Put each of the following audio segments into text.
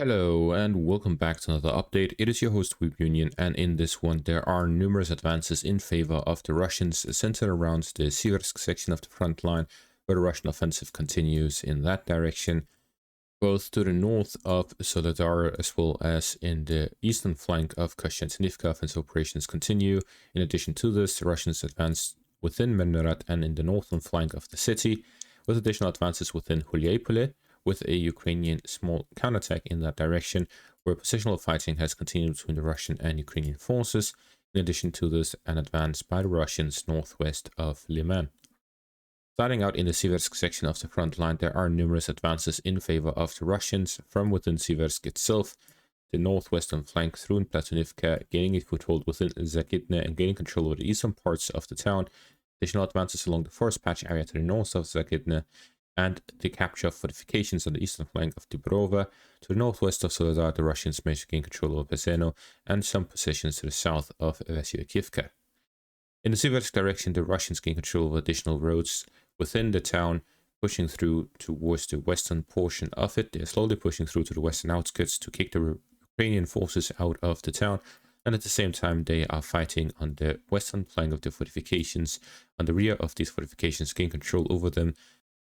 Hello and welcome back to another update. It is your host Weeb Union, and in this one there are numerous advances in favor of the Russians centered around the Siversk section of the front line, where the Russian offensive continues in that direction, both to the north of Soledar as well as in the eastern flank of Kashantifa. Offensive operations continue. In addition to this, the Russians advance within Myrnohrad and in the northern flank of the city, with additional advances within Hulyapole, with a Ukrainian small counterattack in that direction, where positional fighting has continued between the Russian and Ukrainian forces. In addition to this, an advance by the Russians northwest of Leman. Starting out in the Siversk section of the front line, there are numerous advances in favor of the Russians from within Siversk itself, the northwestern flank through Platonivka, gaining a foothold within Zagnet and gaining control over the eastern parts of the town. Additional advances along the forest patch area to the north of Zagnet, and the capture of fortifications on the eastern flank of Dubrova. To the northwest of Soledar, the Russians managed to gain control over Peseno and some positions to the south of Vasyukivka. In the Siversk direction, the Russians gain control of additional roads within the town, pushing through towards the western portion of it. They're slowly pushing through to the western outskirts to kick the Ukrainian forces out of the town, and at the same time they are fighting on the western flank of the fortifications. On the rear of these fortifications, gain control over them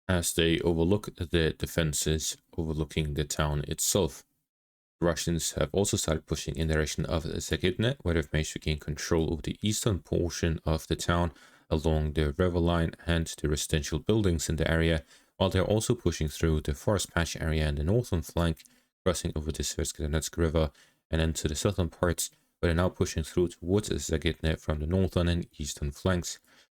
as they overlook the defenses overlooking the town itself. The Russians have also started pushing in the direction of Zagnet, where they've managed to gain control over the eastern portion of the town along the river line and the residential buildings in the area, while they're also pushing through the forest patch area in the northern flank, crossing over the Siversk River and then to the southern parts, where they're now pushing through towards Zagnet from the northern and eastern flanks.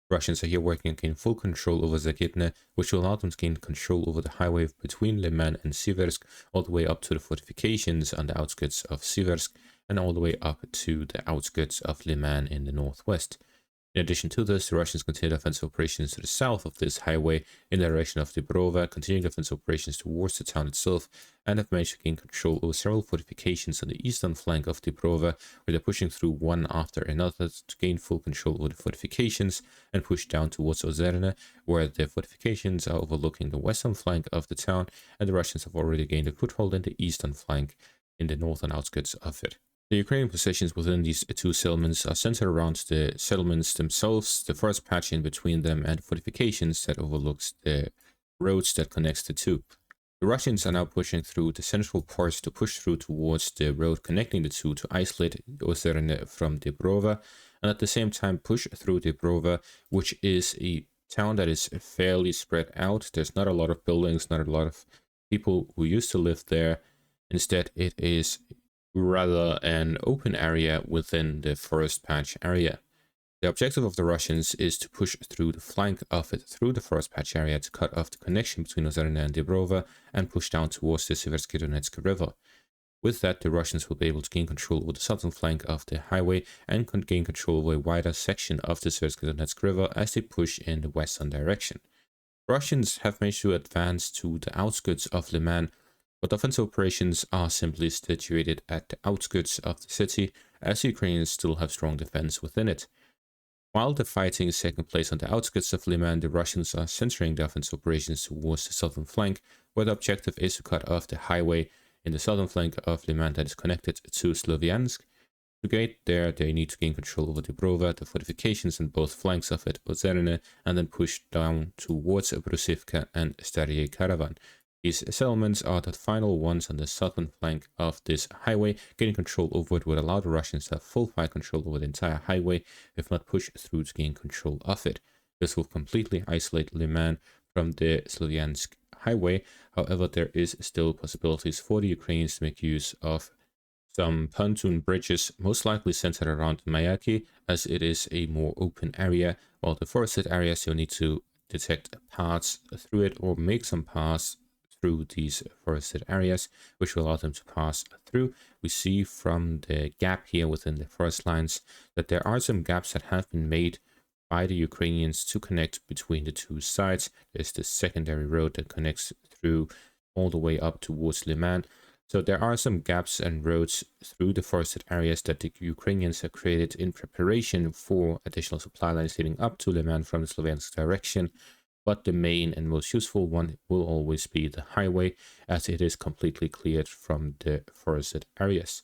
Russians are here working to gain full control over Zagnet, which will allow them to gain control over the highway between Leman and Siversk, all the way up to the fortifications on the outskirts of Siversk, and all the way up to the outskirts of Leman in the northwest. In addition to this, the Russians continue offensive operations to the south of this highway in the direction of Dubrova, continuing offensive operations towards the town itself, and have managed to gain control over several fortifications on the eastern flank of Dubrova, where they're pushing through one after another to gain full control over the fortifications and push down towards Ozerne, where the fortifications are overlooking the western flank of the town, and the Russians have already gained a foothold in the eastern flank in the northern outskirts of it. The Ukrainian positions within these two settlements are centered around the settlements themselves, the forest patch in between them, and fortifications that overlooks the roads that connects the two. The Russians are now pushing through the central parts to push through towards the road connecting the two to isolate Ozerne from Dubrova, and at the same time push through Dubrova, which is a town that is fairly spread out. There's not a lot of buildings, not a lot of people who used to live there. Instead, it is rather an open area within the forest patch area. The objective of the Russians is to push through the flank of it through the forest patch area to cut off the connection between Ozerne and Dubrova and push down towards the Siversk River. With that, the Russians will be able to gain control over the southern flank of the highway and gain control over a wider section of the Siversk River as they push in the western direction. Russians have managed to advance to the outskirts of Leman, but offensive operations are simply situated at the outskirts of the city, as the Ukrainians still have strong defense within it. While the fighting is taking place on the outskirts of Leman, the Russians are centering their offensive operations towards the southern flank, where the objective is to cut off the highway in the southern flank of Leman that is connected to Sloviansk. To get there, they need to gain control over Dubrova, the fortifications on both flanks of it, Ozerne, and then push down towards Brusivka and Starye Caravan. These settlements are the final ones on the southern flank of this highway. Getting control over it would allow the Russians to have full fire control over the entire highway, if not push through to gain control of it. This will completely isolate Leman from the Sloviansk highway. However, there is still possibilities for the Ukrainians to make use of some pontoon bridges, most likely centered around Mayaki, as it is a more open area, while the forested areas you'll need to detect paths through it or make some paths through these forested areas, which will allow them to pass through. We see from the gap here within the forest lines that there are some gaps that have been made by the Ukrainians to connect between the two sides. There's the secondary road that connects through all the way up towards Leman. So there are some gaps and roads through the forested areas that the Ukrainians have created in preparation for additional supply lines leading up to Leman from the Sloviansk direction. but the main and most useful one will always be the highway, as it is completely cleared from the forested areas.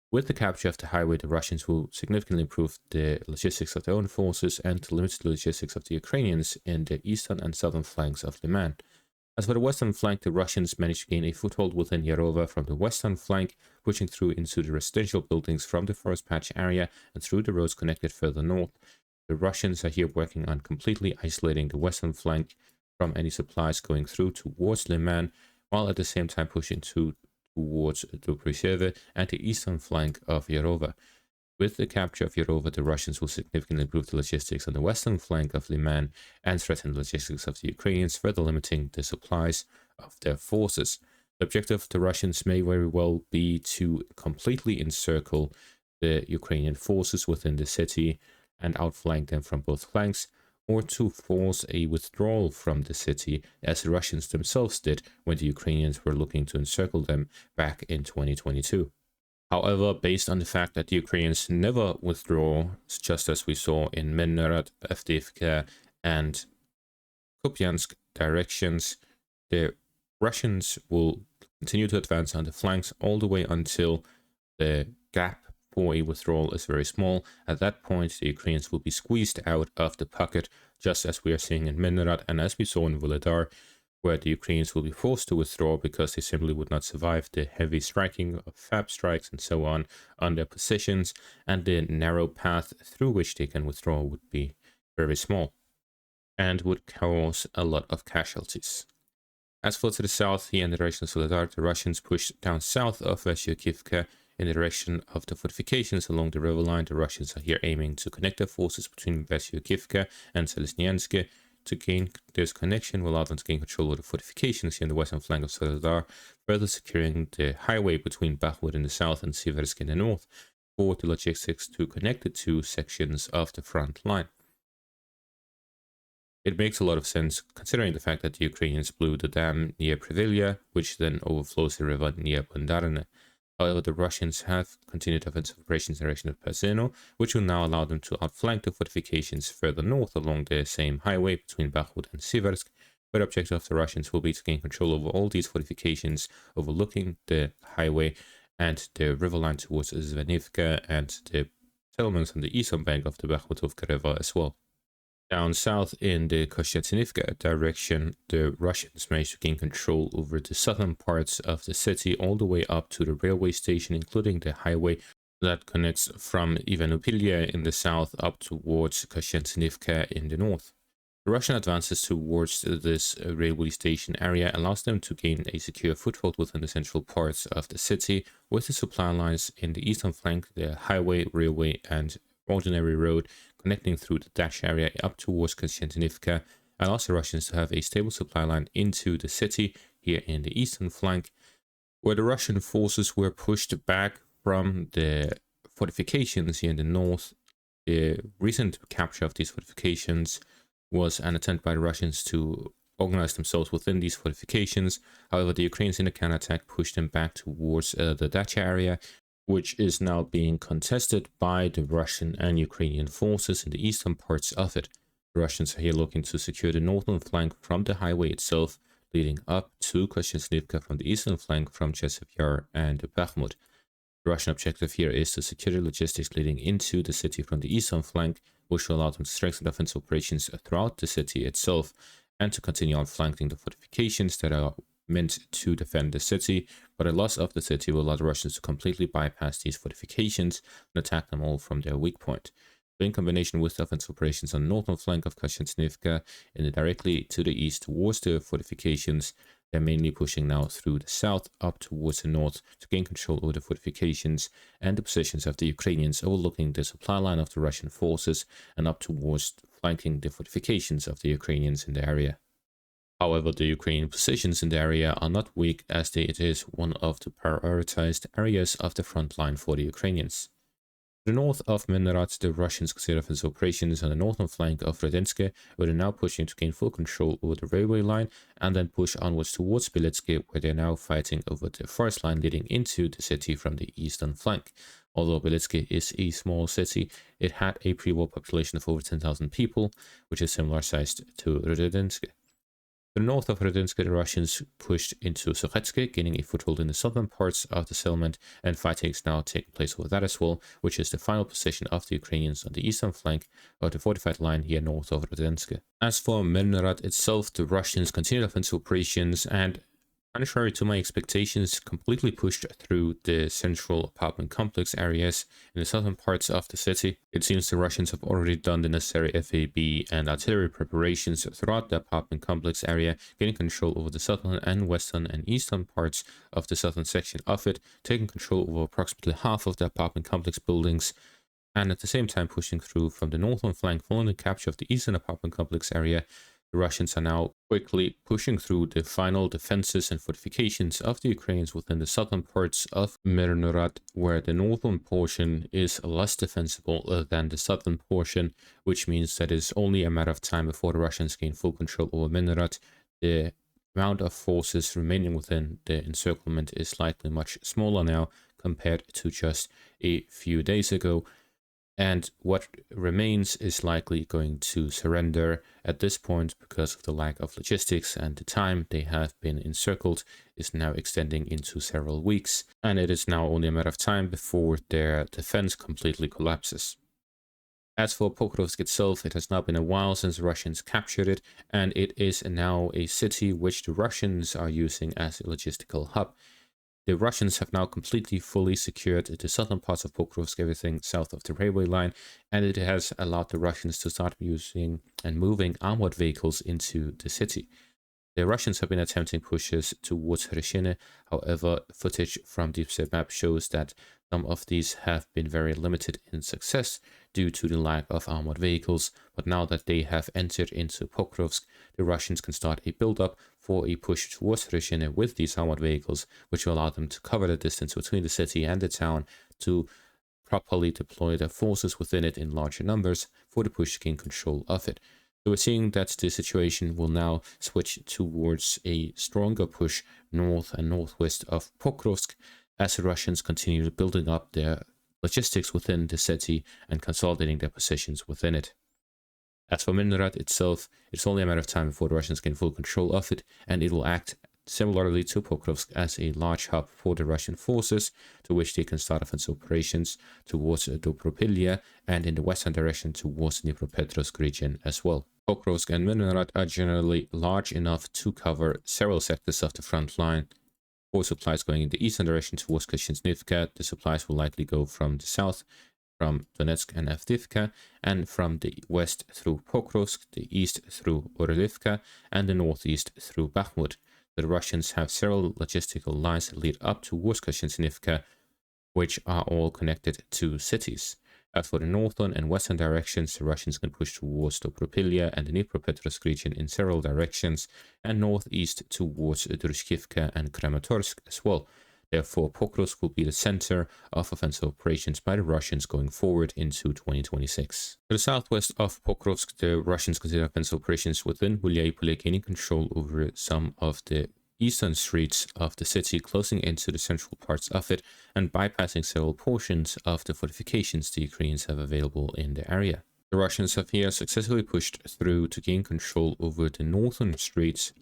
With the capture of the highway, the Russians will significantly improve the logistics of their own forces and to limit the logistics of the Ukrainians in the eastern and southern flanks of Leman. As for the western flank, the Russians managed to gain a foothold within Yarova from the western flank, pushing through into the residential buildings from the forest patch area and through the roads connected further north. The Russians are here working on completely isolating the western flank from any supplies going through towards Leman, while at the same time pushing towards Dobryshevo and the eastern flank of Yarova. With the capture of Yarova, the Russians will significantly improve the logistics on the western flank of Leman and threaten the logistics of the Ukrainians, further limiting the supplies of their forces. The objective of the Russians may very well be to completely encircle the Ukrainian forces within the city and outflank them from both flanks, or to force a withdrawal from the city, as the Russians themselves did when the Ukrainians were looking to encircle them back in 2022. However, based on the fact that the Ukrainians never withdraw, just as we saw in Myrnohrad, Avdiivka, and Kupiansk directions, the Russians will continue to advance on the flanks all the way until the gap for a withdrawal is very small. At that point, the Ukrainians will be squeezed out of the pocket, just as we are seeing in Myrnohrad and as we saw in Soledar, where the Ukrainians will be forced to withdraw because they simply would not survive the heavy striking of FAB strikes and so on their positions, and the narrow path through which they can withdraw would be very small and would cause a lot of casualties. As for to the south, here in the direction of Soledar, the Russians pushed down south of Vasyukivka in the direction of the fortifications along the river line. The Russians are here aiming to connect their forces between Vasyukivka and Selesnyansk. To gain this connection will allow them to gain control of the fortifications here in the western flank of Soledar, further securing the highway between Bakhmut in the south and Siversk in the north for the logistics to connect the two sections of the front line. It makes a lot of sense considering the fact that the Ukrainians blew the dam near Privilya, which then overflows the river near Bundarne. However, the Russians have continued offensive operations in the direction of Perseno, which will now allow them to outflank the fortifications further north along the same highway between Bakhmut and Siversk, where the objective of the Russians will be to gain control over all these fortifications overlooking the highway and the river line towards Zvenivka and the settlements on the eastern bank of the Bakhmutovka River as well. Down south in the Kashantifa direction, the Russians managed to gain control over the southern parts of the city all the way up to the railway station, including the highway that connects from Ivanopilya in the south up towards Kashantifa in the north. The Russian advances towards this railway station area allows them to gain a secure foothold within the central parts of the city, with the supply lines in the eastern flank, the highway, railway, and ordinary road connecting through the Dash area up towards Kashantifa, allows the Russians to have a stable supply line into the city here in the eastern flank, where the Russian forces were pushed back from the fortifications here in the north. The recent capture of these fortifications was an attempt by the Russians to organize themselves within these fortifications. However, the Ukrainians in the counterattack pushed them back towards the Dacha area, which is now being contested by the Russian and Ukrainian forces in the eastern parts of it. The Russians are here looking to secure the northern flank from the highway itself, leading up to Kashantifa from the eastern flank from Chesev Yar and Bakhmut. The Russian objective here is to secure the logistics leading into the city from the eastern flank, which will allow them to strengthen offensive operations throughout the city itself and to continue outflanking the fortifications that are meant to defend the city, but a loss of the city will allow the Russians to completely bypass these fortifications and attack them all from their weak point. So in combination with the offensive operations on the northern flank of Kashantifa and directly to the east towards the fortifications, they're mainly pushing now through the south up towards the north to gain control over the fortifications and the positions of the Ukrainians overlooking the supply line of the Russian forces and up towards flanking the fortifications of the Ukrainians in the area. However, the Ukrainian positions in the area are not weak, as it is one of the prioritized areas of the front line for the Ukrainians. To the north of Menurat, the Russians consider offensive operations on the northern flank of Rodinska, where they're now pushing to gain full control over the railway line and then push onwards towards Biletsky, where they're now fighting over the forest line leading into the city from the eastern flank. Although Belitsky is a small city, it had a pre-war population of over 10,000 people, which is similar sized to Rodinska. To the north of Rodinska, the Russians pushed into Soledar, gaining a foothold in the southern parts of the settlement, and fighting is now taking place over that as well, which is the final position of the Ukrainians on the eastern flank of the fortified line here north of Rodinska. As for Myrnohrad itself, the Russians continued offensive operations and, contrary to my expectations, completely pushed through the central apartment complex areas in the southern parts of the city. It seems the Russians have already done the necessary FAB and artillery preparations throughout the apartment complex area, gaining control over the southern and western and eastern parts of the southern section of it, taking control over approximately half of the apartment complex buildings, and at the same time pushing through from the northern flank following the capture of the eastern apartment complex area. The Russians are now quickly pushing through the final defenses and fortifications of the Ukrainians within the southern parts of Myrnohrad, where the northern portion is less defensible than the southern portion, which means that it's only a matter of time before the Russians gain full control over Myrnohrad. The amount of forces remaining within the encirclement is likely much smaller now compared to just a few days ago. And what remains is likely going to surrender at this point because of the lack of logistics, and the time they have been encircled is now extending into several weeks, and it is now only a matter of time before their defense completely collapses. As for Pokrosk itself, it has now been a while since the Russians captured it, and it is now a city which the Russians are using as a logistical hub. The Russians have now completely fully secured the southern parts of Pokrosk, everything south of the railway line, and it has allowed the Russians to start using and moving armored vehicles into the city. The Russians have been attempting pushes towards Hreshine. However, footage from Deep Sea Map shows that some of these have been very limited in success due to the lack of armored vehicles, but now that they have entered into Pokrovsk, the Russians can start a build-up for a push towards Hreshine with these armored vehicles, which will allow them to cover the distance between the city and the town to properly deploy their forces within it in larger numbers for the push to gain control of it. So we're seeing that the situation will now switch towards a stronger push north and northwest of Pokrovsk as the Russians continue building up their logistics within the city and consolidating their positions within it. As for Myrnohrad itself, it's only a matter of time before the Russians gain full control of it, and it will act similarly to Pokrovsk as a large hub for the Russian forces, to which they can start offensive operations towards Dobropilya and in the western direction towards the Dnipropetrovsk region as well. Pokrovsk and Myrnohrad are generally large enough to cover several sectors of the front line. For supplies going in the eastern direction towards Kashantifa, the supplies will likely go from the south, from Donetsk and Avdiivka, and from the west through Pokrovsk, the east through Orlivka, and the northeast through Bakhmut. The Russians have several logistical lines that lead up towards Kashantifa, which are all connected to cities. As for the northern and western directions, the Russians can push towards Dobropilya and the Dnipropetrovsk region in several directions, and northeast towards Drushkivka and Kramatorsk as well. Therefore, Pokrosk will be the center of offensive operations by the Russians going forward into 2026. To the southwest of Pokrovsk, the Russians consider offensive operations within Gulyaipole, gaining control over some of the eastern streets of the city, closing into the central parts of it and bypassing several portions of the fortifications the Ukrainians have available in the area. The Russians have here successfully pushed through to gain control over the northern streets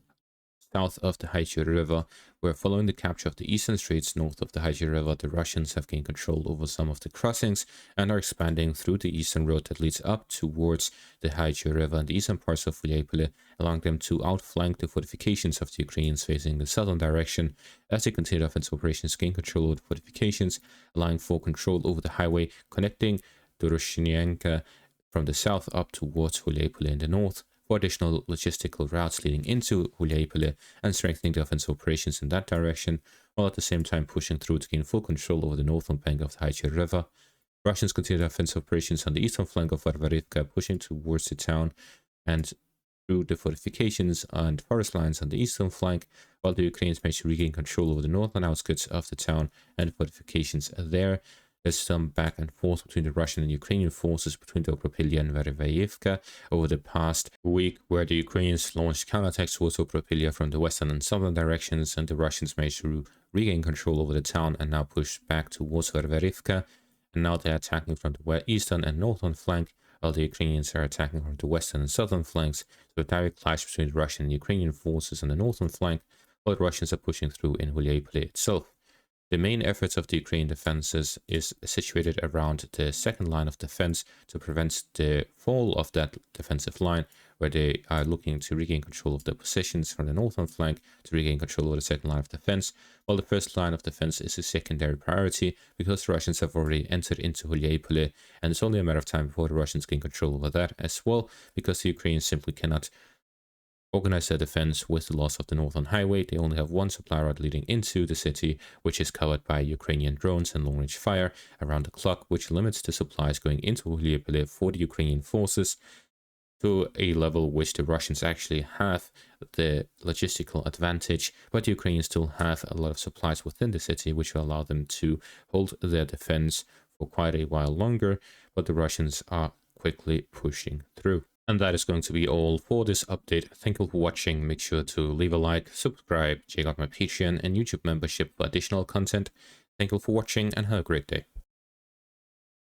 south of the Haichi River, where following the capture of the eastern streets north of the Haichi River, the Russians have gained control over some of the crossings and are expanding through the eastern road that leads up towards the Haichi River and the eastern parts of Gulyaipole, allowing them to outflank the fortifications of the Ukrainians facing the southern direction as they continue offensive operations, gain control over the fortifications, allowing for control over the highway connecting Doroshenyanka from the south up towards Gulyaipole in the north, for additional logistical routes leading into Gulyaipole and strengthening the offensive operations in that direction, while at the same time pushing through to gain full control over the northern bank of the Haichi River. Russians continue offensive operations on the eastern flank of Arvarivka, pushing towards the town and through the fortifications and forest lines on the eastern flank, while the Ukrainians manage to regain control over the northern outskirts of the town and fortifications there. There's some back and forth between the Russian and Ukrainian forces between Dobropilya and Verivayevka over the past week, where the Ukrainians launched counterattacks towards Dobropilya from the western and southern directions, and the Russians managed to regain control over the town and now push back towards Verivayevka. and now they're attacking from the eastern and northern flank, while the Ukrainians are attacking from the western and southern flanks. So a direct clash between the Russian and Ukrainian forces on the northern flank, while the Russians are pushing through in Huliepole itself. The main efforts of the Ukrainian defenses is situated around the second line of defense to prevent the fall of that defensive line, where they are looking to regain control of their positions from the northern flank to regain control of the second line of defense, while the first line of defense is a secondary priority because the Russians have already entered into Huliepole, and it's only a matter of time before the Russians gain control over that as well, because the Ukrainians simply cannot organize their defense with the loss of the northern highway. They only have one supply route leading into the city, which is covered by Ukrainian drones and long-range fire around the clock, which limits the supplies going into Huliepole for the Ukrainian forces to a level which the Russians actually have the logistical advantage, but the Ukrainians still have a lot of supplies within the city, which will allow them to hold their defense for quite a while longer, but the Russians are quickly pushing through. And that is going to be all for this update. Thank you for watching. Make sure to leave a like, subscribe, check out my Patreon and YouTube membership for additional content. Thank you for watching and have a great day.